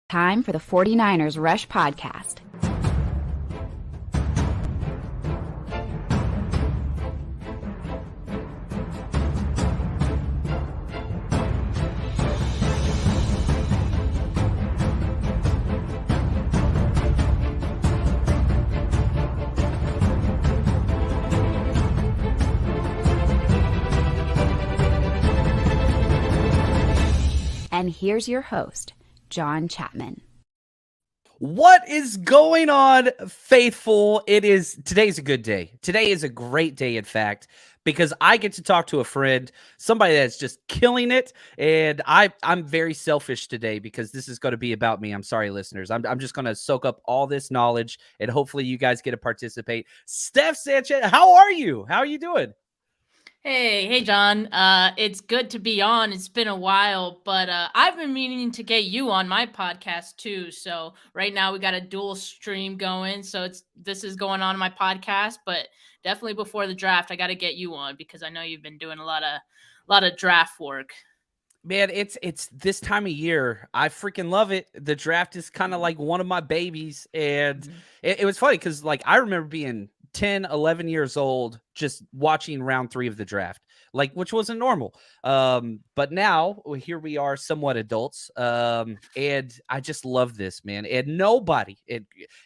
Time for the 49ers Rush Podcast. And here's your host, John Chapman. What is going on, faithful? Today's a good day. Today is a great day, in fact, because I get to talk to a friend, somebody that's just killing it. And I'm very selfish today because this is going to be about me. I'm sorry, listeners. I'm just going to soak up all this knowledge and hopefully you guys get to participate. Steph Sanchez, how are you? How are you doing? Hey, John. It's good to be on. It's been a while, but I've been meaning to get you on my podcast too. So right now we got a dual stream going. So this is going on in my podcast, but definitely before the draft, I got to get you on because I know you've been doing a lot of draft work. Man, it's this time of year. I freaking love it. The draft is kind of like one of my babies, and it was funny because like I remember being 10, 11 years old, just watching round 3 of the draft, like, which wasn't normal. But now here we are, somewhat adults. And I just love this, man. And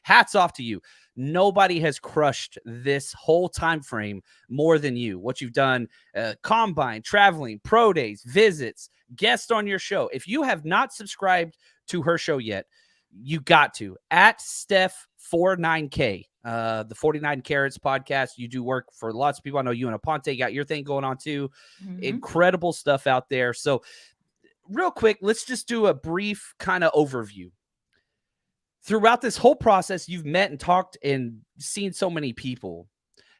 hats off to you. Nobody has crushed this whole time frame more than you. What you've done, combine, traveling, pro days, visits, guest on your show. If you have not subscribed to her show yet, you got to, at Steph49K. The 49 Carats podcast. You do work for lots of people. I know you and Aponte got your thing going on too. Incredible stuff out there. So real quick, let's just do a brief kind of overview. Throughout this whole process, you've met and talked and seen so many people.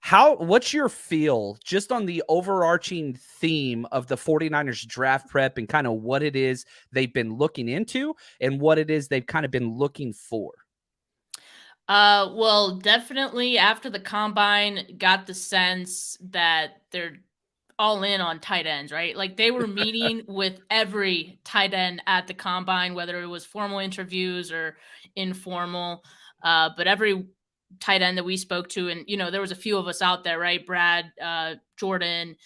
What's your feel just on the overarching theme of the 49ers draft prep and kind of what it is they've been looking into and what it is they've kind of been looking for? Well, definitely after the combine, got the sense that they're all in on tight ends, right? Like they were meeting with every tight end at the combine, whether it was formal interviews or informal. But every tight end that we spoke to, and there was a few of us out there, right? Brad, Jordan,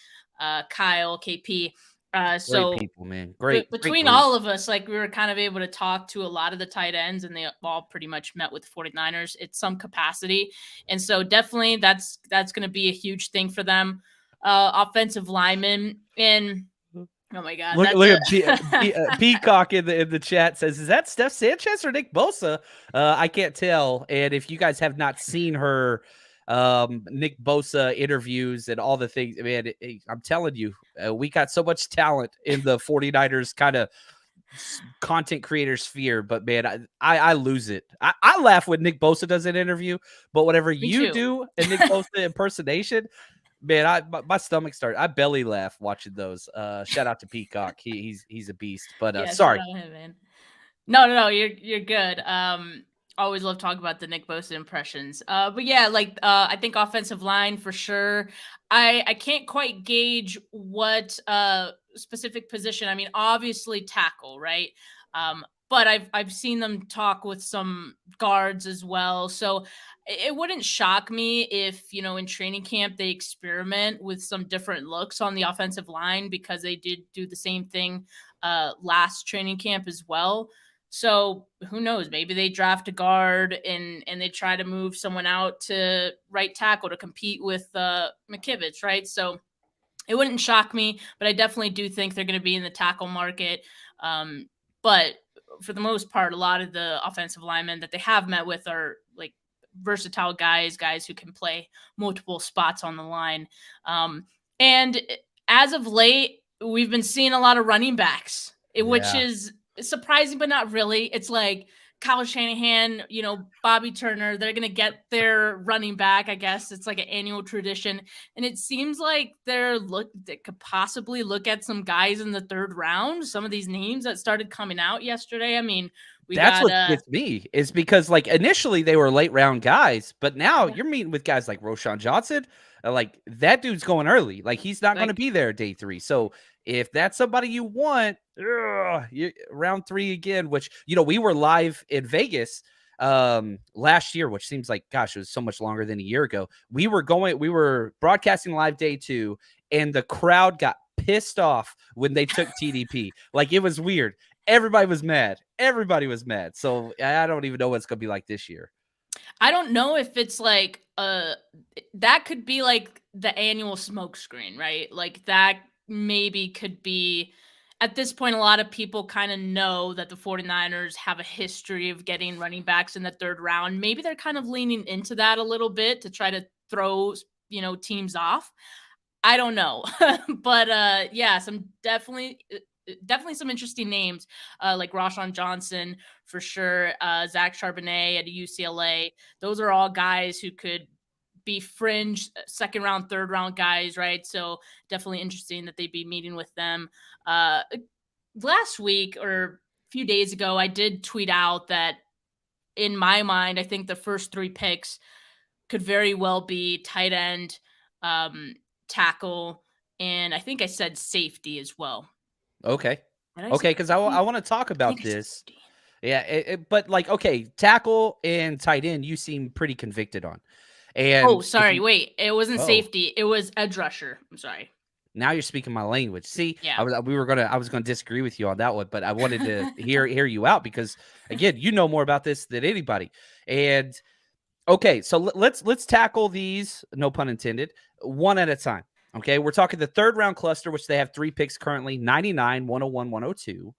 Kyle, KP. Great people, man. Great. Between all of us, like we were kind of able to talk to a lot of the tight ends and they all pretty much met with the 49ers at some capacity. And so definitely that's going to be a huge thing for them. Offensive linemen and oh my God. Look at Peacock in the chat says, is that Steph Sanchez or Nick Bosa? I can't tell. And if you guys have not seen her Nick Bosa interviews and all the things, man, I'm telling you, we got so much talent in the 49ers kind of content creator sphere, but man, I lose it. I laugh when Nick Bosa does an interview, but whatever you do a Nick Bosa impersonation, man, my stomach started. I belly laugh watching those. Shout out to Peacock. He's a beast. But yeah, sorry. Him, man. No, you're good. Always love talking about the Nick Bosa impressions. But yeah, I think offensive line for sure. I can't quite gauge what specific position. I mean, obviously tackle, right? But I've seen them talk with some guards as well. So it wouldn't shock me if, in training camp, they experiment with some different looks on the offensive line because they did do the same thing last training camp as well. So who knows? Maybe they draft a guard and they try to move someone out to right tackle to compete with McKivitz, right? So it wouldn't shock me, but I definitely do think they're going to be in the tackle market. But for the most part, a lot of the offensive linemen that they have met with are like versatile guys who can play multiple spots on the line. And as of late, we've been seeing a lot of running backs, which is surprising, but not really. It's like Kyle Shanahan, Bobby Turner, they're going to get their running back. I guess it's like an annual tradition. And it seems like they could possibly look at some guys in the 3rd round. Some of these names that started coming out yesterday. I mean, what gets me is because like initially they were late round guys, but now you're meeting with guys like Roschon Johnson. Like that dude's going early. Like he's not going to be there day 3. So if that's somebody you want, round 3 again, which, we were live in Vegas last year, which seems like, gosh, it was so much longer than a year ago. We were broadcasting live day 2, and the crowd got pissed off when they took TDP. Like, it was weird. Everybody was mad. So I don't even know what it's gonna be like this year. I don't know if it's like that could be like the annual smoke screen, right? Like that maybe could be at this point a lot of people kind of know that the 49ers have a history of getting running backs in the 3rd round. Maybe they're kind of leaning into that a little bit to try to throw, teams off. I don't know. But yeah, some definitely some interesting names like Rashawn Johnson for sure, Zach Charbonnet at UCLA. Those are all guys who could be fringe 2nd round, 3rd round guys, right? So definitely interesting that they'd be meeting with them. Last week or a few days ago, I did tweet out that in my mind, I think the first 3 picks could very well be tight end, tackle, and I think I said safety as well. Okay. Because I want to talk about this. Safety. Yeah, but like, okay, tackle and tight end, you seem pretty convicted on. And sorry, wait, it wasn't safety, it was edge rusher. I'm sorry. Now you're speaking my language. See, yeah. I was gonna disagree with you on that one, but I wanted to hear you out because, again, you know more about this than anybody. And okay, so let's tackle these, no pun intended, one at a time. Okay, we're talking the 3rd round cluster, which they have 3 picks currently: 99, 101, 102.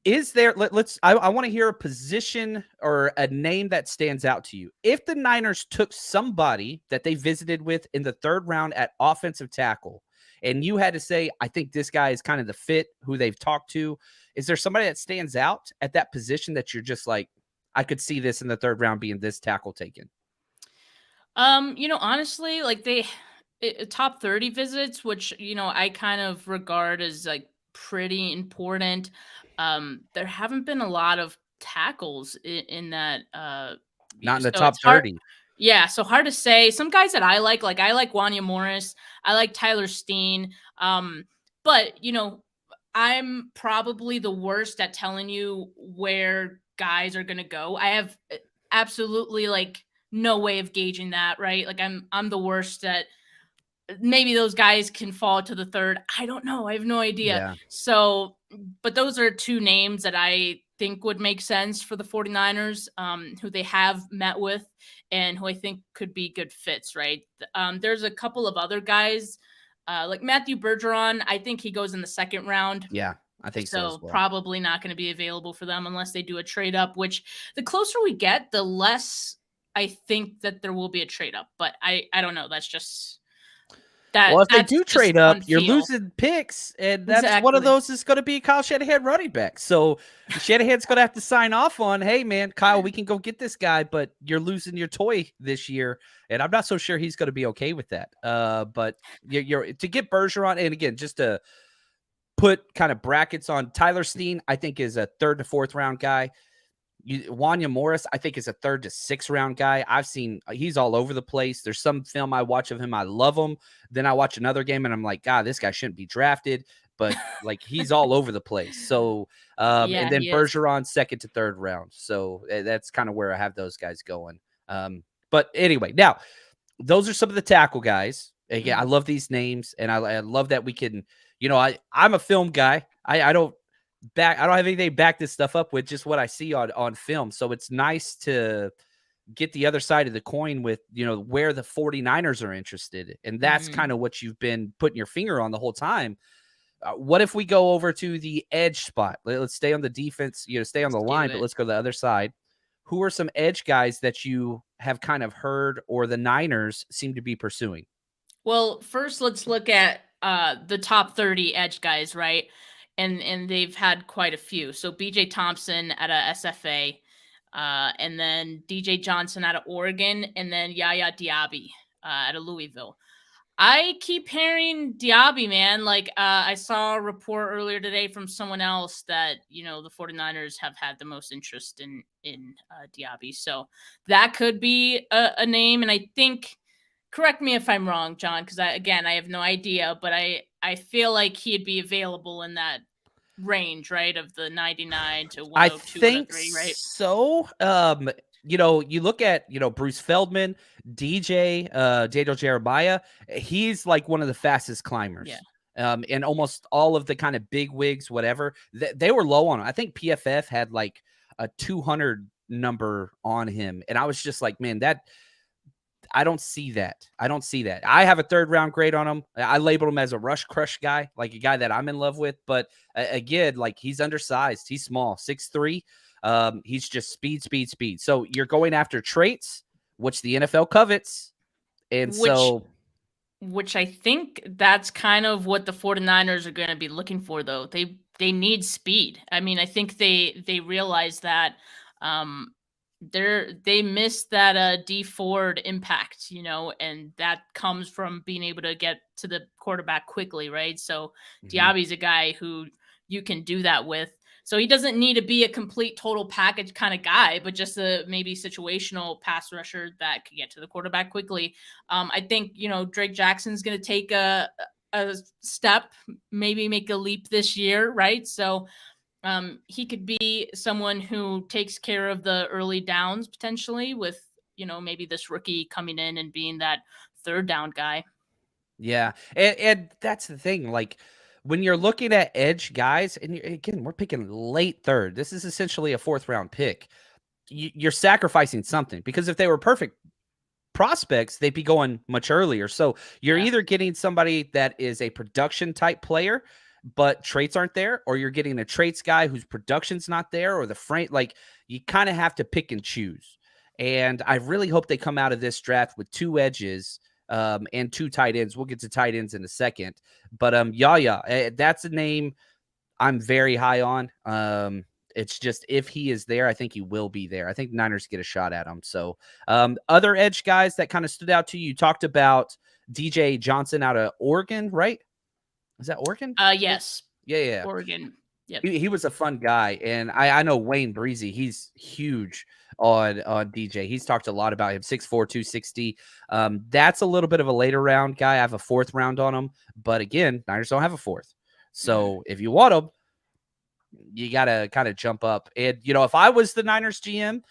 Is there, I want to hear a position or a name that stands out to you. If the Niners took somebody that they visited with in the 3rd round at offensive tackle, and you had to say, I think this guy is kind of the fit who they've talked to, is there somebody that stands out at that position that you're just like, I could see this in the 3rd round being this tackle taken? Honestly, like top 30 visits, which, I kind of regard as like pretty important. There haven't been a lot of tackles in that. Not in the So top it's hard. 30. Yeah, so hard to say. Some guys that I like Wanya Morris. I like Tyler Steen. But I'm probably the worst at telling you where guys are gonna go. I have absolutely like no way of gauging that, right? Like I'm the worst at maybe those guys can fall to the 3rd. I don't know. I have no idea. Yeah. So, but those are 2 names that I think would make sense for the 49ers, who they have met with and who I think could be good fits, right? There's a couple of other guys, like Matthew Bergeron. I think he goes in the 2nd round. Yeah, I think so as well. Probably not going to be available for them unless they do a trade up, which the closer we get, the less I think that there will be a trade up. But I don't know. That's just... Well, if they do trade up, you're losing picks, and that's one of those is going to be Kyle Shanahan running back. So Shanahan's going to have to sign off on, hey, man, Kyle, we can go get this guy, but you're losing your toy this year, and I'm not so sure he's going to be okay with that. But you're to get Bergeron, and again, just to put kind of brackets on, Tyler Steen, I think is a 3rd to 4th round guy. Wanya Morris, I think, is a 3rd to 6th round guy. I've seen he's all over the place. There's some film I watch of him, I love him. Then I watch another game and I'm like, God, this guy shouldn't be drafted. But like he's all over the place. So and then Bergeron 2nd to 3rd round. So that's kind of where I have those guys going. But anyway, now those are some of the tackle guys. Again, I love these names, and I love that we can. I'm a film guy. I don't have anything to back this stuff up with, just what I see on film. So it's nice to get the other side of the coin with, where the 49ers are interested. And that's kind of what you've been putting your finger on the whole time. What if we go over to the edge spot? Let's stay on the defense, stay on the line, but let's go to the other side. Who are some edge guys that you have kind of heard or the Niners seem to be pursuing? Well, first let's look at the top 30 edge guys, right? And they've had quite a few. So BJ Thompson at a SFA, and then DJ Johnson out of Oregon, and then Yaya Diaby at a Louisville. I keep hearing Diaby, man. Like I saw a report earlier today from someone else that, the 49ers have had the most interest in Diaby. So that could be a name. And I think, correct me if I'm wrong, John, because I have no idea, but I feel like he'd be available in that range, right? Of the 99 to I 102, think 103, right? so. You look at, Bruce Feldman, DJ, Daniel Jeremiah. He's like one of the fastest Yeah. climbers. And almost all of the kind of big wigs, whatever, they were low on him. I think PFF had like a 200 number on him. And I was just like, man, I don't see that. I have a 3rd round grade on him. I labeled him as a rush crush guy, like a guy that I'm in love with. But again, like he's undersized. He's small, 6'3". He's just speed, speed, speed. So you're going after traits, which the NFL covets. And Which I think that's kind of what the 49ers are going to be looking for, though. They need speed. I mean, I think they realize that they missed that D Ford impact, and that comes from being able to get to the quarterback quickly, right? So Diaby's a guy who you can do that with. So he doesn't need to be a complete total package kind of guy, but just a maybe situational pass rusher that could get to the quarterback quickly. I think, Drake Jackson's going to take a step, maybe make a leap this year, right? So he could be someone who takes care of the early downs potentially with, maybe this rookie coming in and being that 3rd down guy. Yeah. And that's the thing. Like when you're looking at edge guys, and again, we're picking late 3rd. This is essentially a 4th round pick. You're sacrificing something, because if they were perfect prospects, they'd be going much earlier. So you're either getting somebody that is a production type player, but traits aren't there, or you're getting a traits guy whose production's not there, or the frame. Like you kind of have to pick and choose. And I really hope they come out of this draft with 2 edges and 2 tight ends. We'll get to tight ends in a second. But Yaya, that's a name I'm very high on. It's just if he is there, I think he will be there. I think Niners get a shot at him. So other edge guys that kind of stood out to you, talked about DJ Johnson out of Oregon, right? Is that Oregon? Yes. Yeah. Oregon. Yep. He was a fun guy. And I know Wayne Breezy, he's huge on DJ. He's talked a lot about him, 6'4", 260. That's a little bit of a later round guy. I have a 4th round on him. But again, Niners don't have a 4th. So if you want him, you got to kind of jump up. And, if I was the Niners GM,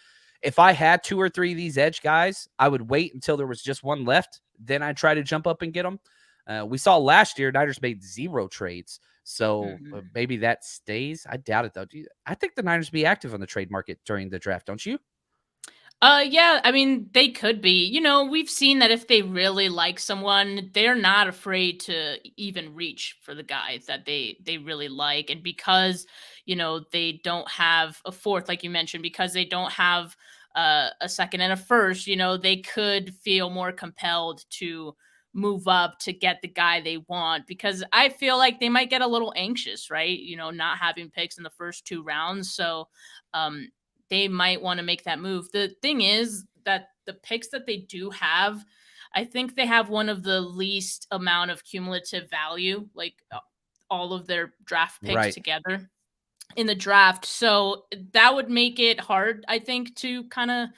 if I had 2 or 3 of these edge guys, I would wait until there was just one left. Then I'd try to jump up and get them. We saw last year, Niners made 0 trades. So maybe that stays. I doubt it, though. I think the Niners be active on the trade market during the draft, don't you? Yeah, I mean, they could be. We've seen that if they really like someone, they're not afraid to even reach for the guy that they really like. And because, they don't have a 4th, like you mentioned, because they don't have a 2nd and a 1st, they could feel more compelled to move up to get the guy they want, because I feel like they might get a little anxious, right? Not having picks in the first 2 rounds. So, they might want to make that move. The thing is that the picks that they do have, I think they have one of the least amount of cumulative value, like all of their draft picks together in the draft. So that would make it hard, I think, to kind of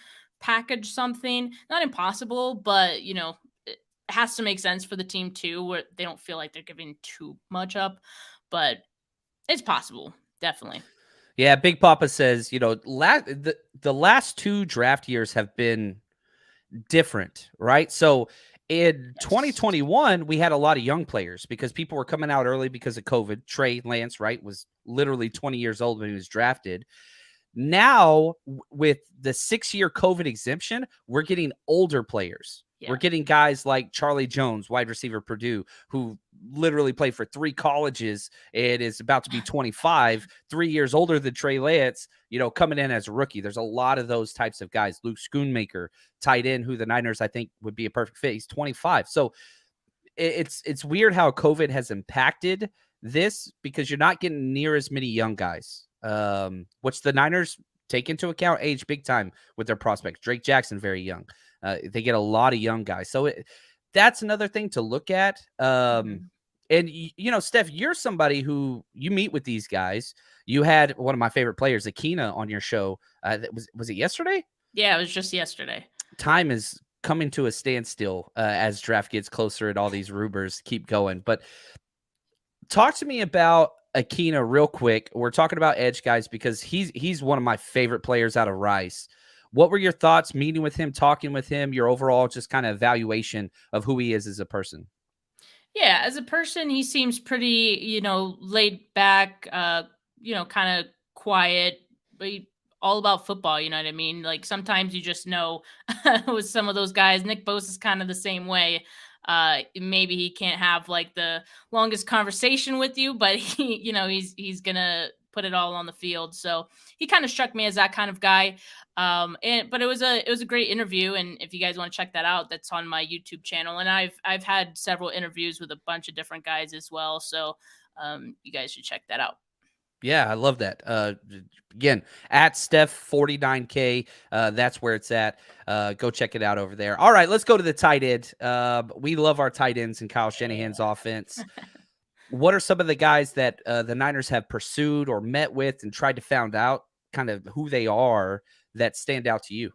package something. Not impossible, but, it has to make sense for the team too, where they don't feel like they're giving too much up. But it's possible, definitely. Yeah, Big Papa says, the last 2 draft years have been different, right? So in 2021, we had a lot of young players because people were coming out early because of COVID. Trey Lance, right, was literally 20 years old when he was drafted. Now, with the 6-year COVID exemption, we're getting older players. Yeah. We're getting guys like Charlie Jones, wide receiver, Purdue, who literally played for 3 colleges and is about to be 25, 3 years older than Trey Lance, coming in as a rookie. There's a lot of those types of guys. Luke Schoonmaker, tight end, who the Niners, I think, would be a perfect fit. He's 25. So it's weird how COVID has impacted this, because you're not getting near as many young guys, which the Niners take into account age big time with their prospects. Drake Jackson, very young. They get a lot of young guys. So that's another thing to look at. And, Steph, you're somebody who you meet with these guys. You had one of my favorite players, Akina, on your show. Was it yesterday? Yeah, it was just yesterday. Time is coming to a standstill as draft gets closer and all these rumors keep going. But talk to me about Akina real quick. We're talking about edge guys because he's one of my favorite players out of Rice. What were your thoughts meeting with him, talking with him, your overall just kind of evaluation of who he is as a person? Yeah, as a person, he seems pretty, laid back, kind of quiet, but all about football, you know what I mean? Like sometimes you just know with some of those guys, Nick Bosa is kind of the same way. Maybe he can't have like the longest conversation with you, but he's gonna put it all on the field. So he kind of struck me as that kind of guy. But it was a great interview, and if you guys want to check that out, that's on my YouTube channel. And I've had several interviews with a bunch of different guys as well. So you guys should check that out. Yeah, I love that. Again, at Steph49K, that's where it's at. Go check it out over there. All right, let's go to the tight end. We love our tight ends in Kyle Shanahan's offense. What are some of the guys that the Niners have pursued or met with and tried to find out kind of who they are that stand out to you?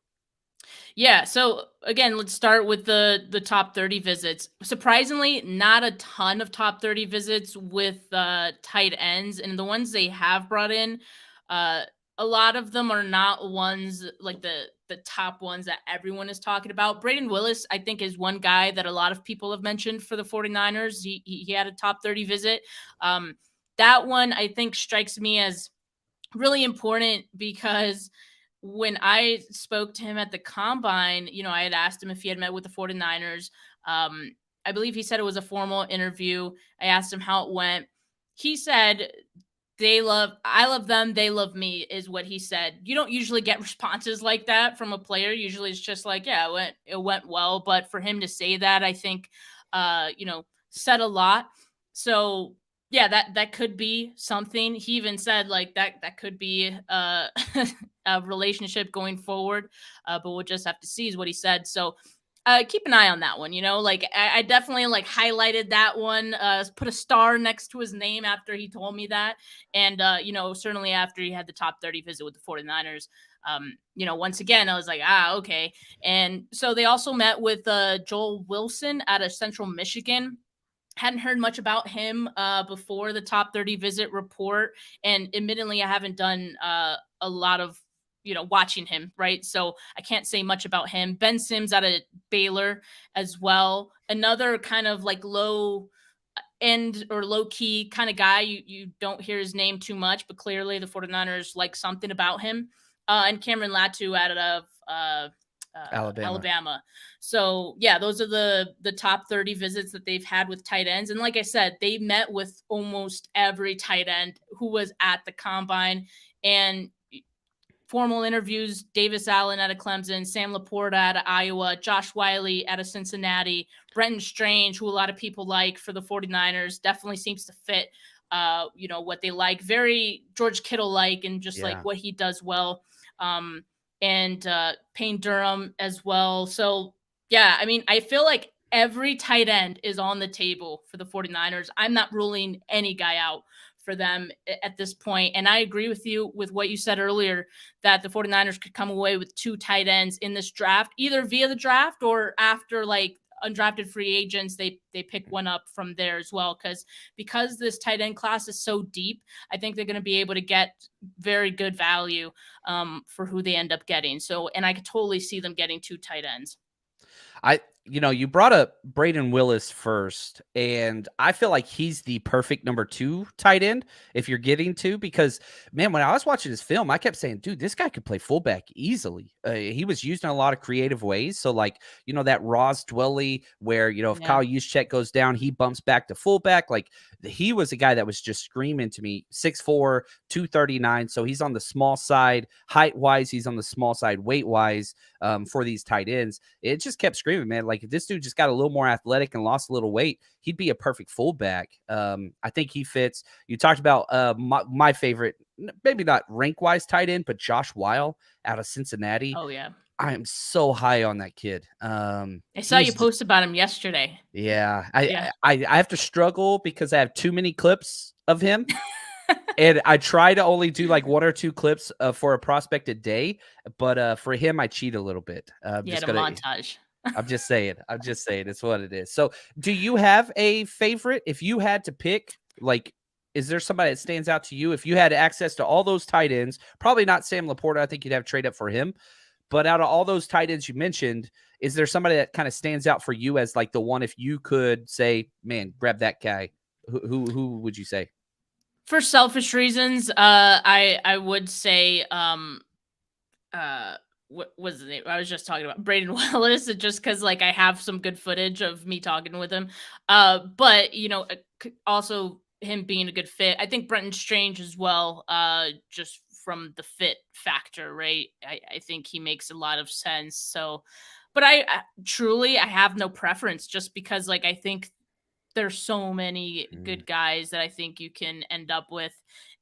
Yeah. So again, let's start with the top 30 visits. Surprisingly, not a ton of top 30 visits with tight ends, and the ones they have brought in, a lot of them are not ones like the top ones that everyone is talking about. Braden Willis, I think, is one guy that a lot of people have mentioned for the 49ers. He had a top 30 visit. That one I think strikes me as really important because when I spoke to him at the combine, I had asked him if he had met with the 49ers. I believe he said it was a formal interview. I asked him how it went. He said, I love them, they love me, is what he said. You don't usually get responses like that from a player. Usually it's just like, yeah, it went well. But for him to say that, I think, said a lot. So yeah, that could be something. He even said like that could be a relationship going forward, but we'll just have to see is what he said. So keep an eye on that one. Like I definitely like highlighted that one, put a star next to his name after he told me that. And, certainly after he had the top 30 visit with the 49ers, once again, I was like, okay. And so they also met with Joel Wilson out of Central Michigan. Hadn't heard much about him before the top 30 visit report. And admittedly, I haven't done a lot of, watching him, right? So I can't say much about him. Ben Sims out of Baylor as well. Another kind of like low end or low key kind of guy. You don't hear his name too much, but clearly the 49ers like something about him. And Cameron Latu out of Alabama. So yeah, those are the top 30 visits that they've had with tight ends. And like I said, they met with almost every tight end who was at the combine. And formal interviews, Davis Allen out of Clemson, Sam Laporta out of Iowa, Josh Wiley out of Cincinnati, Brenton Strange, who a lot of people like for the 49ers, definitely seems to fit what they like. Very George Kittle-like and just like what he does well. And Payne Durham as well. So, yeah, I mean, I feel like every tight end is on the table for the 49ers. I'm not ruling any guy out for them at this point. And I agree with you with what you said earlier, that the 49ers could come away with 2 tight ends in this draft, either via the draft or after like undrafted free agents, they pick one up from there as well. Because this tight end class is so deep, I think they're going to be able to get very good value for who they end up getting. So, and I could totally see them getting 2 tight ends. You brought up Braden Willis first, and I feel like he's the perfect number 2 tight end if you're getting to, because, man, when I was watching his film, I kept saying, dude, this guy could play fullback easily. He was used in a lot of creative ways. So, like, that Ross Dwelly where, if Kyle Juszczyk goes down, he bumps back to fullback. Like, he was a guy that was just screaming to me, 6'4", 239. So he's on the small side. Height-wise, he's on the small side. Weight-wise, for these tight ends. It just kept screaming, man. Like, if this dude just got a little more athletic and lost a little weight, he'd be a perfect fullback. I think he fits. You talked about my favorite, maybe not rank-wise tight end, but Josh Weil out of Cincinnati. Oh, yeah. I am so high on that kid. I saw you post about him yesterday. Yeah. I have to struggle because I have too many clips of him. And I try to only do like 1 or 2 clips for a prospect a day. But for him, I cheat a little bit. Montage. I'm just saying. It's what it is. So do you have a favorite? If you had to pick, like, is there somebody that stands out to you? If you had access to all those tight ends, probably not Sam Laporta. I think you'd have trade up for him. But out of all those tight ends you mentioned, is there somebody that kind of stands out for you as like the one, if you could say, man, grab that guy? Who would you say? For selfish reasons, I would say what was the name? I was just talking about Braden Willis, just because like I have some good footage of me talking with him. But also him being a good fit. I think Brenton Strange as well. Just from the fit factor, right? I think he makes a lot of sense. So, but I truly I have no preference, just because like I think there's so many good guys that I think you can end up with.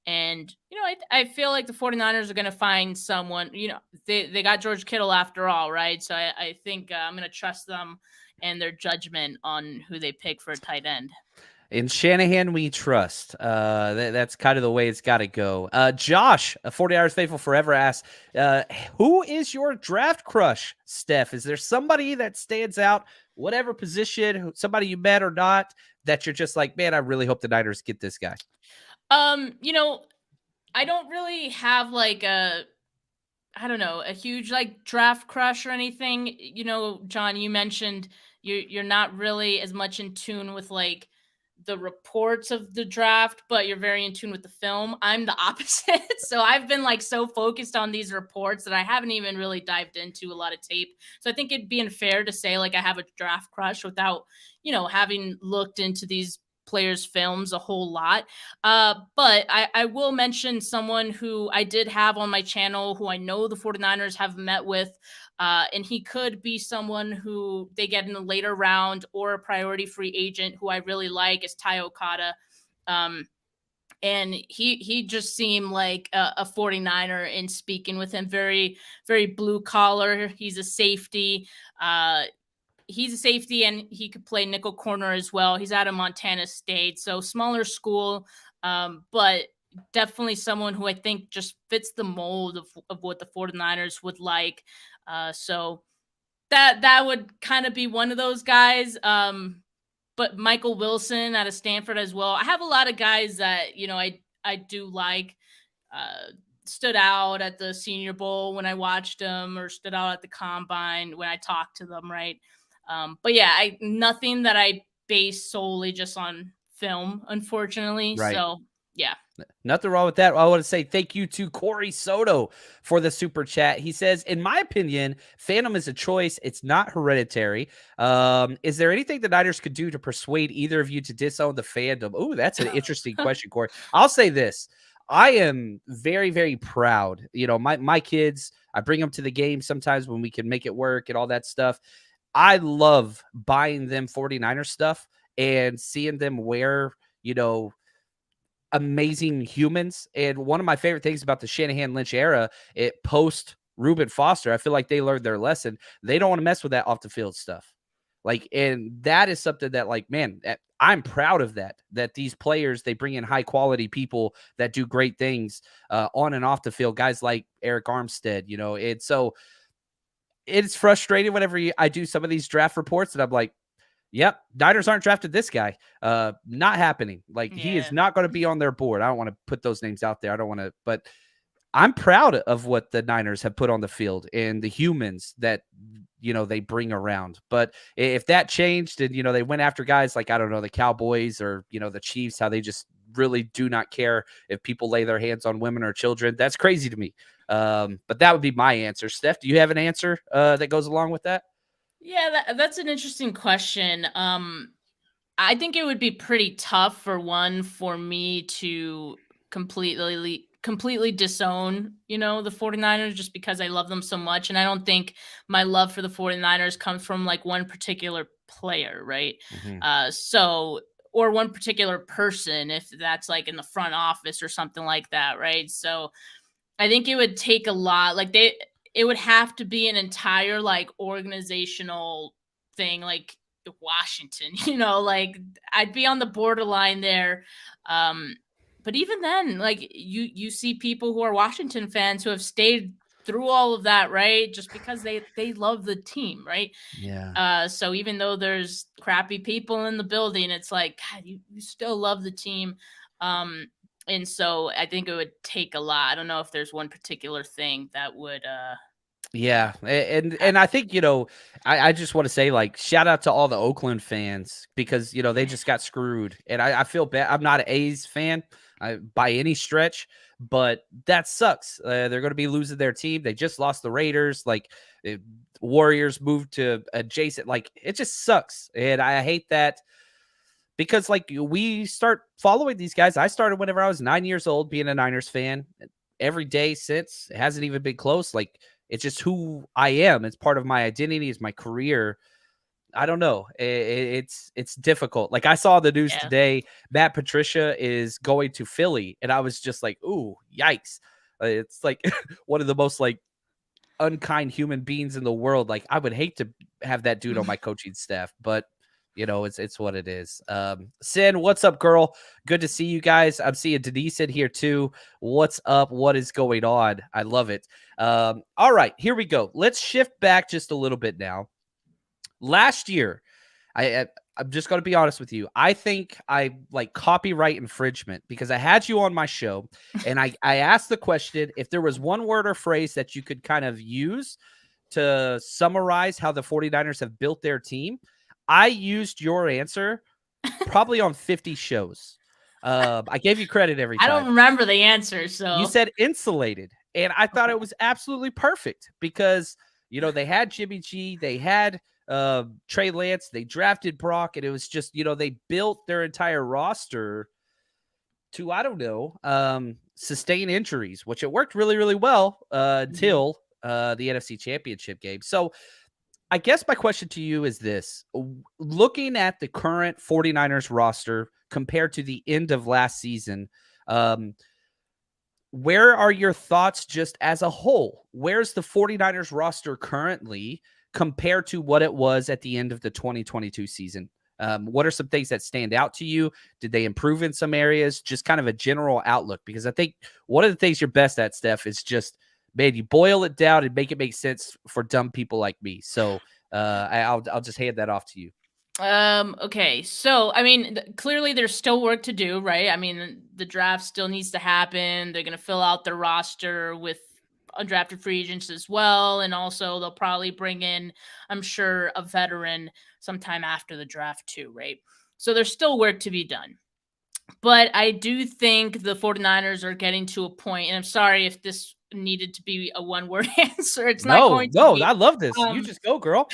And, I feel like the 49ers are going to find someone, they got George Kittle after all, right? So I think I'm going to trust them and their judgment on who they pick for a tight end. In Shanahan, we trust. That's kind of the way it's got to go. Josh, 49ers Faithful Forever, asks, who is your draft crush, Steph? Is there somebody that stands out, whatever position, somebody you met or not, that you're just like, man, I really hope the Niners get this guy? I don't really have like a huge like draft crush or anything. John, you mentioned you're not really as much in tune with like the reports of the draft, but you're very in tune with the film. I'm the opposite. So I've been like so focused on these reports that I haven't even really dived into a lot of tape. So I think it'd be unfair to say like I have a draft crush without, having looked into these players' films a whole lot. But I will mention someone who I did have on my channel who I know the 49ers have met with. And he could be someone who they get in the later round or a priority free agent who I really like is Ty Okada. And he just seemed like a 49er in speaking with him. Very, very blue collar. He's a safety. He's a safety and he could play nickel corner as well. He's out of Montana State, so smaller school, but definitely someone who I think just fits the mold of what the 49ers would like. So that would kind of be one of those guys. But Michael Wilson out of Stanford as well. I have a lot of guys that, I do like. Stood out at the Senior Bowl when I watched them, or stood out at the Combine when I talked to them, right? But yeah, nothing that I base solely just on film, unfortunately. Right. So yeah. Nothing wrong with that. I want to say thank you to Corey Soto for the super chat. He says, in my opinion, Phantom is a choice. It's not hereditary. Is there anything the Niners could do to persuade either of you to disown the fandom? Oh, that's an interesting question, Corey. I'll say this. I am very, very proud. My kids, I bring them to the game sometimes when we can make it work and all that stuff. I love buying them 49er stuff and seeing them wear, amazing humans. And one of my favorite things about the Shanahan Lynch era, it post Reuben Foster, I feel like they learned their lesson. They don't want to mess with that off the field stuff. Like, and that is something that, like, man, I'm proud of that these players, they bring in high quality people that do great things on and off the field. Guys like Eric Armstead, and so it's frustrating whenever I do some of these draft reports and I'm like, yep, Niners aren't drafted this guy. Not happening. Like, he is not going to be on their board. I don't want to put those names out there. I don't want to, but I'm proud of what the Niners have put on the field and the humans that, they bring around. But if that changed and, they went after guys like, I don't know, the Cowboys or, the Chiefs, how they just really do not care if people lay their hands on women or children, that's crazy to me. But that would be my answer. Steph, do you have an answer that goes along with that? Yeah, that's an interesting question. I think it would be pretty tough for me to completely disown, the 49ers, just because I love them so much. And I don't think my love for the 49ers comes from like one particular player, right? Mm-hmm. Or one particular person, if that's like in the front office or something like that, right? So I think it would take a lot. Like it would have to be an entire like organizational thing, like Washington, like I'd be on the borderline there. But even then, like you see people who are Washington fans who have stayed through all of that, right? Just because they love the team, right? Yeah. So even though there's crappy people in the building, it's like, God, you still love the team. And so I think it would take a lot. I don't know if there's one particular thing that would Yeah, and I think, I just want to say, like, shout out to all the Oakland fans because, they just got screwed, and I feel bad. I'm not an A's fan by any stretch, but that sucks. They're going to be losing their team. They just lost the Raiders. Like, Warriors moved to adjacent. Like, it just sucks, and I hate that because, like, we start following these guys. I started whenever I was 9 years old, being a Niners fan. Every day since, it hasn't even been close. Like, it's just who I am. It's part of my identity. It's my career. I don't know. It's difficult. Like, I saw the news today, Matt Patricia is going to Philly, and I was just like, ooh, yikes. It's like one of the most, like, unkind human beings in the world. Like, I would hate to have that dude on my coaching staff, but it's what it is. Sin, what's up, girl? Good to see you guys. I'm seeing Denise in here too. What's up? What is going on? I love it. All right, here we go. Let's shift back just a little bit now. Last year, I'm just going to be honest with you. I think I like copyright infringement because I had you on my show and I asked the question if there was one word or phrase that you could kind of use to summarize how the 49ers have built their team. I used your answer probably on 50 shows. I gave you credit every time. I don't remember the answer. So you said insulated. And I thought it was absolutely perfect because, they had Jimmy G, they had Trey Lance, they drafted Brock, and it was just, they built their entire roster to, I don't know, sustain injuries, which it worked really, really well until the NFC Championship game. So I guess my question to you is this. Looking at the current 49ers roster compared to the end of last season, where are your thoughts just as a whole? Where's the 49ers roster currently compared to what it was at the end of the 2022 season? What are some things that stand out to you? Did they improve in some areas? Just kind of a general outlook, because I think one of the things you're best at, Steph, is just, man, you boil it down and make it make sense for dumb people like me. So I'll just hand that off to you. Okay. So, I mean, clearly there's still work to do, right? I mean, the draft still needs to happen. They're going to fill out the roster with undrafted free agents as well. And also they'll probably bring in, I'm sure, a veteran sometime after the draft too, right? So there's still work to be done. But I do think the 49ers are getting to a point, and I'm sorry if this needed to be a one-word answer. It's not going to be. I love this. You just go, girl.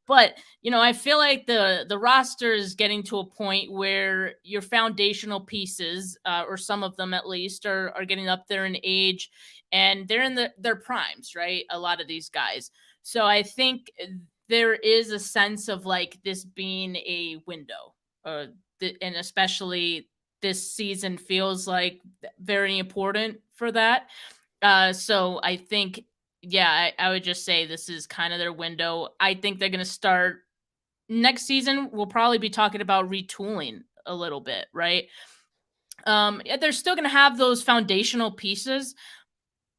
But, I feel like the roster is getting to a point where your foundational pieces, or some of them at least, are getting up there in age, and they're in their primes, right? A lot of these guys. So I think there is a sense of like this being a window, and especially this season feels like very important for that. So I think, I would just say this is kind of their window. I think they're going to start next season. We'll probably be talking about retooling a little bit, right? They're still going to have those foundational pieces,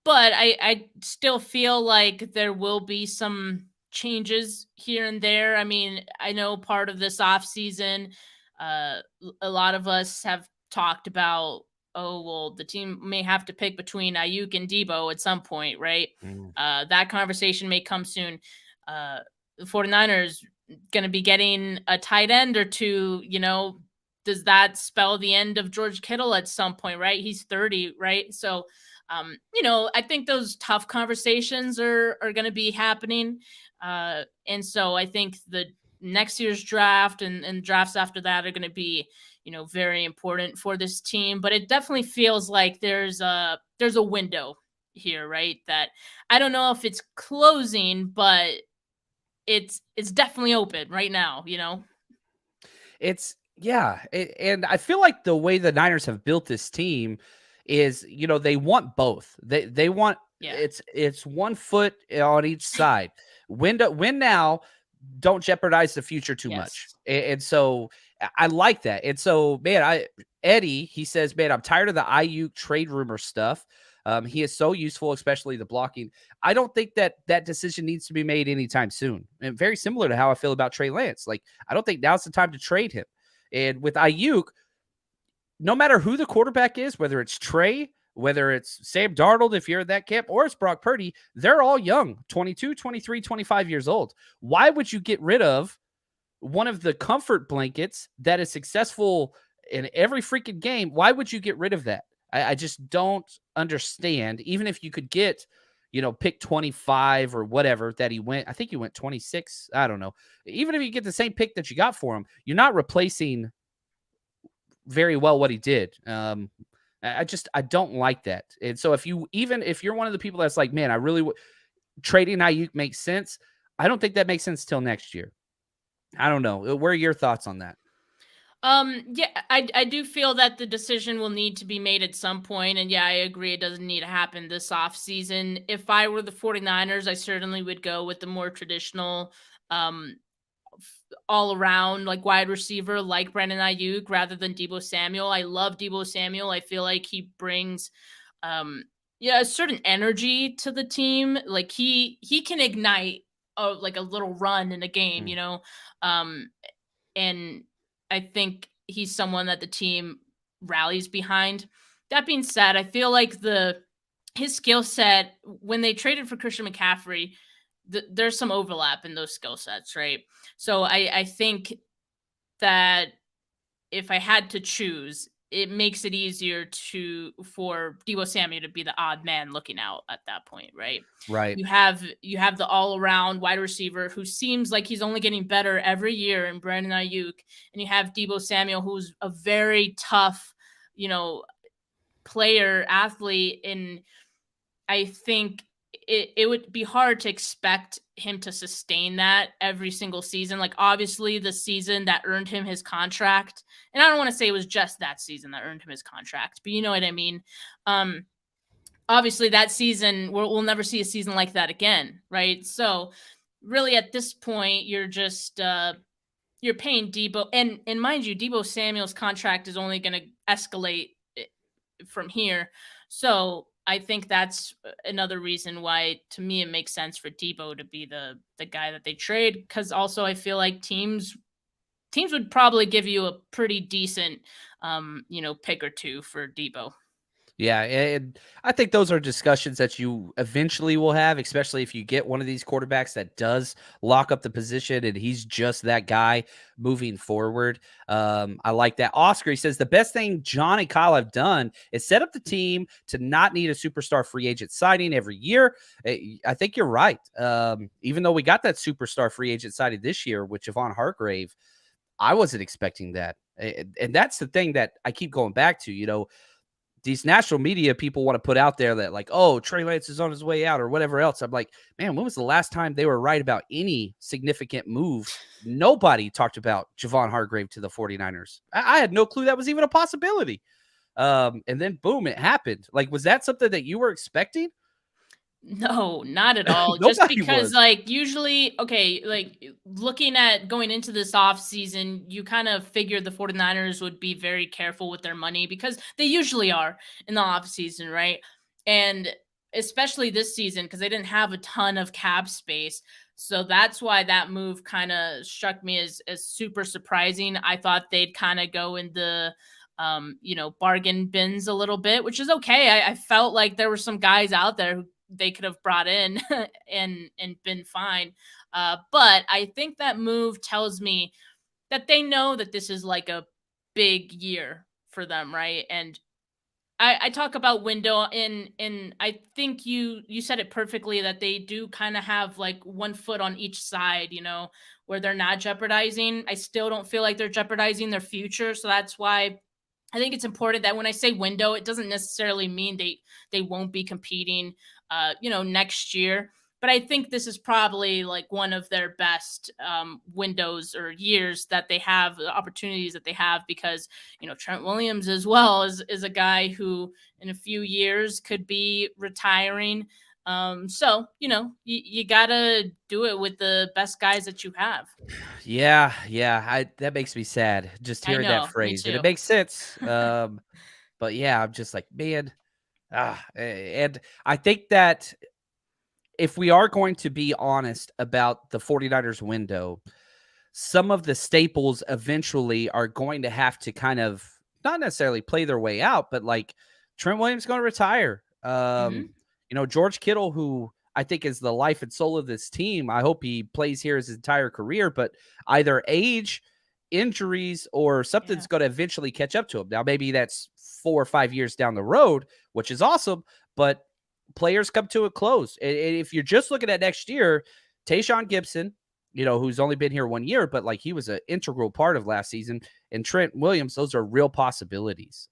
but I still feel like there will be some changes here and there. I mean, I know part of this offseason, a lot of us have talked about, oh, well, the team may have to pick between Ayuk and Debo at some point, right? That conversation may come soon. The 49ers going to be getting a tight end or two, does that spell the end of George Kittle at some point, right? He's 30, right? So, I think those tough conversations are going to be happening. And so I think the next year's draft and drafts after that are going to be, very important for this team. But it definitely feels like there's a window here, right? That I don't know if it's closing, but it's definitely open right now, It's and I feel like the way the Niners have built this team is, they want both. They want it's 1 foot on each side. Win now, don't jeopardize the future too much. And so I like that. And so, man, Eddie, he says, man, I'm tired of the Ayuk trade rumor stuff. He is so useful, especially the blocking. I don't think that decision needs to be made anytime soon. And very similar to how I feel about Trey Lance. Like, I don't think now's the time to trade him. And with Ayuk, no matter who the quarterback is, whether it's Trey, whether it's Sam Darnold, if you're at that camp, or it's Brock Purdy, they're all young, 22, 23, 25 years old. Why would you get rid of one of the comfort blankets that is successful in every freaking game? Why would you get rid of that? I just don't understand. Even if you could get, pick 25 or whatever that he went, I think he went 26. I don't know. Even if you get the same pick that you got for him, you're not replacing very well what he did. I don't like that. And so if you're one of the people that's like, man, I really trading Ayuk makes sense. I don't think that makes sense till next year. I don't know. What are your thoughts on that? Yeah, I do feel that the decision will need to be made at some point. And yeah, I agree it doesn't need to happen this offseason. If I were the 49ers, I certainly would go with the more traditional all around like wide receiver like Brandon Ayuk rather than Deebo Samuel. I love Deebo Samuel. I feel like he brings a certain energy to the team. Like he can ignite like a little run in a game, and I think he's someone that the team rallies behind. That being said, I feel like his skill set when they traded for Christian McCaffrey, there's some overlap in those skill sets, right? So I think that if I had to choose, it makes it easier for Deebo Samuel to be the odd man looking out at that point, right? Right. You have the all around wide receiver who seems like he's only getting better every year in Brandon Ayuk, and you have Deebo Samuel, who's a very tough, player athlete, and I think it would be hard to expect him to sustain that every single season. Like obviously the season that earned him his contract, and I don't want to say it was just that season that earned him his contract, but you know what I mean? Obviously that season, we'll never see a season like that again, right? So really at this point, you're just, you're paying Deebo, and mind you, Deebo Samuel's contract is only going to escalate from here. So I think that's another reason why, to me, it makes sense for Deebo to be the guy that they trade. Because also, I feel like teams would probably give you a pretty decent, pick or two for Deebo. Yeah, and I think those are discussions that you eventually will have, especially if you get one of these quarterbacks that does lock up the position and he's just that guy moving forward. I like that. Oscar, he says, the best thing John and Kyle have done is set up the team to not need a superstar free agent signing every year. I think you're right. Even though we got that superstar free agent signing this year with Javon Hargrave, I wasn't expecting that. And that's the thing that I keep going back to, these national media people want to put out there that like, oh, Trey Lance is on his way out or whatever else. I'm like, man, when was the last time they were right about any significant move? Nobody talked about Javon Hargrave to the 49ers. I had no clue that was even a possibility. And then boom, it happened. Like, was that something that you were expecting? No, not at all. Just because, like, usually, okay, like, looking at going into this offseason, you kind of figured the 49ers would be very careful with their money because they usually are in the offseason, right? And especially this season because they didn't have a ton of cap space. So that's why that move kind of struck me as super surprising. I thought they'd kind of go in the bargain bins a little bit, which is okay. I felt like there were some guys out there who they could have brought in and been fine. But I think that move tells me that they know that this is like a big year for them, right? And I talk about window and I think you said it perfectly that they do kind of have like one foot on each side, where they're not jeopardizing. I still don't feel like they're jeopardizing their future. So that's why I think it's important that when I say window, it doesn't necessarily mean they won't be competing next year. But I think this is probably like one of their best windows or years that they have, the opportunities that they have, because, Trent Williams as well is a guy who in a few years could be retiring. So, you got to do it with the best guys that you have. Yeah. That makes me sad just hearing that phrase. And it makes sense. But yeah, I'm just like, man. And I think that if we are going to be honest about the 49ers window, some of the staples eventually are going to have to kind of not necessarily play their way out, but like Trent Williams going to retire. George Kittle, who I think is the life and soul of this team. I hope he plays here his entire career, but either age, injuries, or something's going to eventually catch up to him. Now, maybe that's 4 or 5 years down the road, which is awesome, but players come to a close. And if you're just looking at next year, Tayshaun Gibson, who's only been here 1 year, but like he was an integral part of last season, and Trent Williams, those are real possibilities.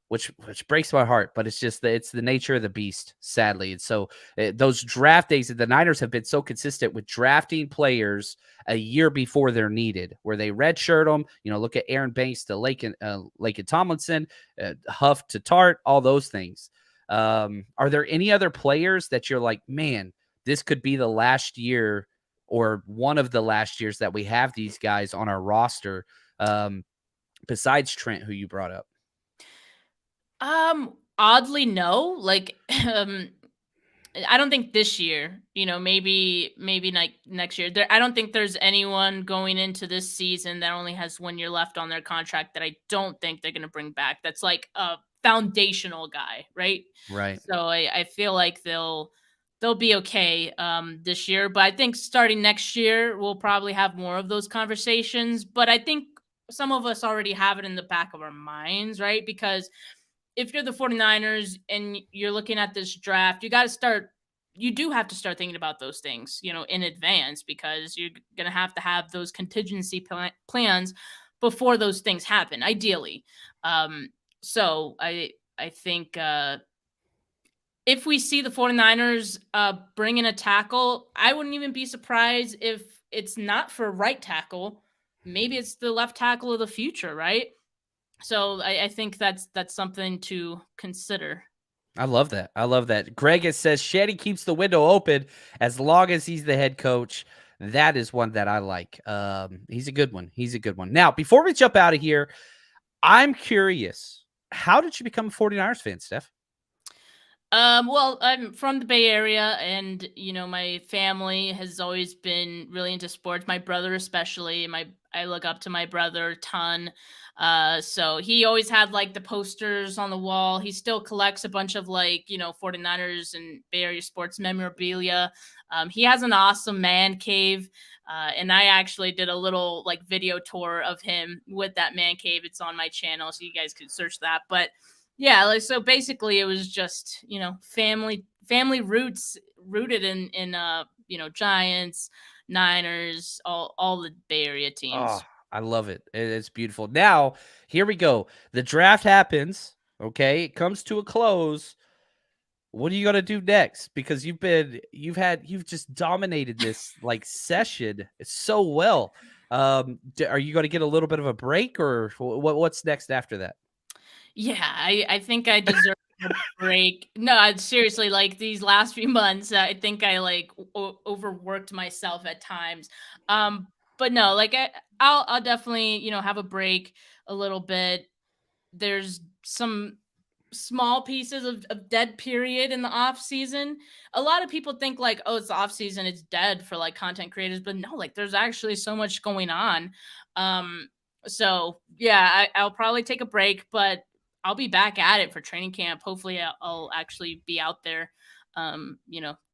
Which breaks my heart, but it's the nature of the beast, sadly. And so those draft days, the Niners have been so consistent with drafting players a year before they're needed, where they redshirt them. Look at Aaron Banks to Laken Tomlinson, Huff to Tart, all those things. Are there any other players that you're like, man, this could be the last year or one of the last years that we have these guys on our roster, besides Trent, who you brought up? Oddly, no. Like, I don't think this year. Maybe like next year. I don't think there's anyone going into this season that only has 1 year left on their contract that I don't think they're going to bring back. That's like a foundational guy, right? Right. So I feel like they'll be okay this year, but I think starting next year we'll probably have more of those conversations. But I think some of us already have it in the back of our minds, right? Because if you're the 49ers and you're looking at this draft, you do have to start thinking about those things, in advance, because you're going to have those contingency plans before those things happen, ideally. So I think if we see the 49ers bring in a tackle, I wouldn't even be surprised if it's not for right tackle. Maybe it's the left tackle of the future, right? So I think that's something to consider. I love that. Greg says Shanny keeps the window open as long as he's the head coach. That is one that I like. He's a good one. Now, before we jump out of here, I'm curious. How did you become a 49ers fan, Steph? Well, I'm from the Bay Area, and my family has always been really into sports. My brother, especially. I look up to my brother a ton. So he always had like the posters on the wall. He still collects a bunch of 49ers and Bay Area sports memorabilia. He has an awesome man cave. And I actually did a little video tour of him with that man cave. It's on my channel, so you guys could search that. But yeah, so basically it was just, family roots rooted in Giants, Niners, all the Bay Area teams. Oh, I love it. It's beautiful. Now, here we go. The draft happens, okay? It comes to a close. What are you going to do next? Because you've just dominated this session so well. Are you going to get a little bit of a break, or what's next after that? Yeah, I think I deserve a break. No, seriously, these last few months, I think I overworked myself at times. But no, I'll definitely, have a break a little bit. There's some small pieces of dead period in the off season. A lot of people think oh, it's the off season, it's dead for content creators, but no, there's actually so much going on. So yeah, I'll probably take a break, but I'll be back at it for training camp. Hopefully I'll actually be out there,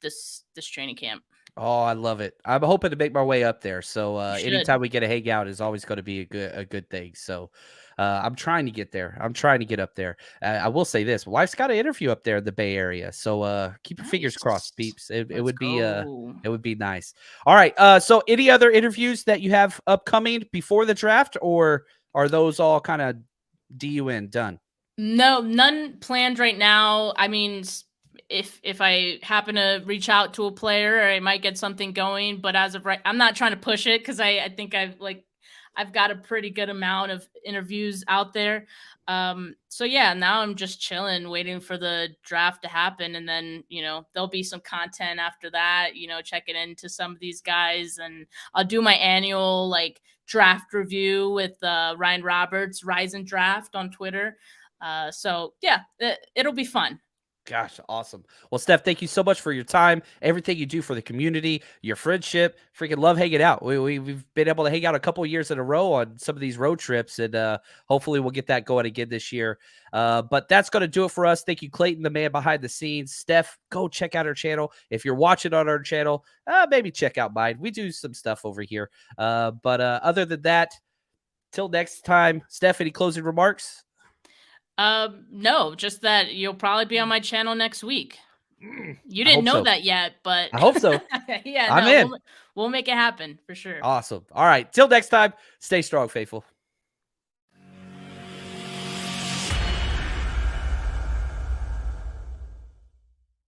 this training camp. Oh, I love it. I'm hoping to make my way up there. So anytime we get a hangout is always going to be a good thing. So I'm trying to get there. I'm trying to get up there. I will say this: wife's got an interview up there in the Bay Area. So keep your fingers crossed, peeps. It would be nice. All right. So any other interviews that you have upcoming before the draft, or are those all kind of DUN done? No, none planned right now. I mean, if I happen to reach out to a player, I might get something going. But as of right, I'm not trying to push it because I think I've got a pretty good amount of interviews out there. So yeah, now I'm just chilling, waiting for the draft to happen, and then there'll be some content after that. Checking into some of these guys, and I'll do my annual draft review with Ryan Roberts, Rise and Draft on Twitter. So yeah, it'll be fun. Gosh, awesome. Well, Steph, thank you so much for your time, everything you do for the community, your friendship. Freaking love hanging out. We've been able to hang out a couple of years in a row on some of these road trips, and hopefully we'll get that going again this year. But that's going to do it for us. Thank you, Clayton, the man behind the scenes. Steph, go check out our channel. If you're watching on our channel, maybe check out mine. We do some stuff over here. But other than that, till next time, Steph, any closing remarks? No, just that you'll probably be on my channel next week. You didn't know that yet, but I hope so. Yeah, I'm in. We'll make it happen for sure. Awesome. All right. Till next time, stay strong, faithful.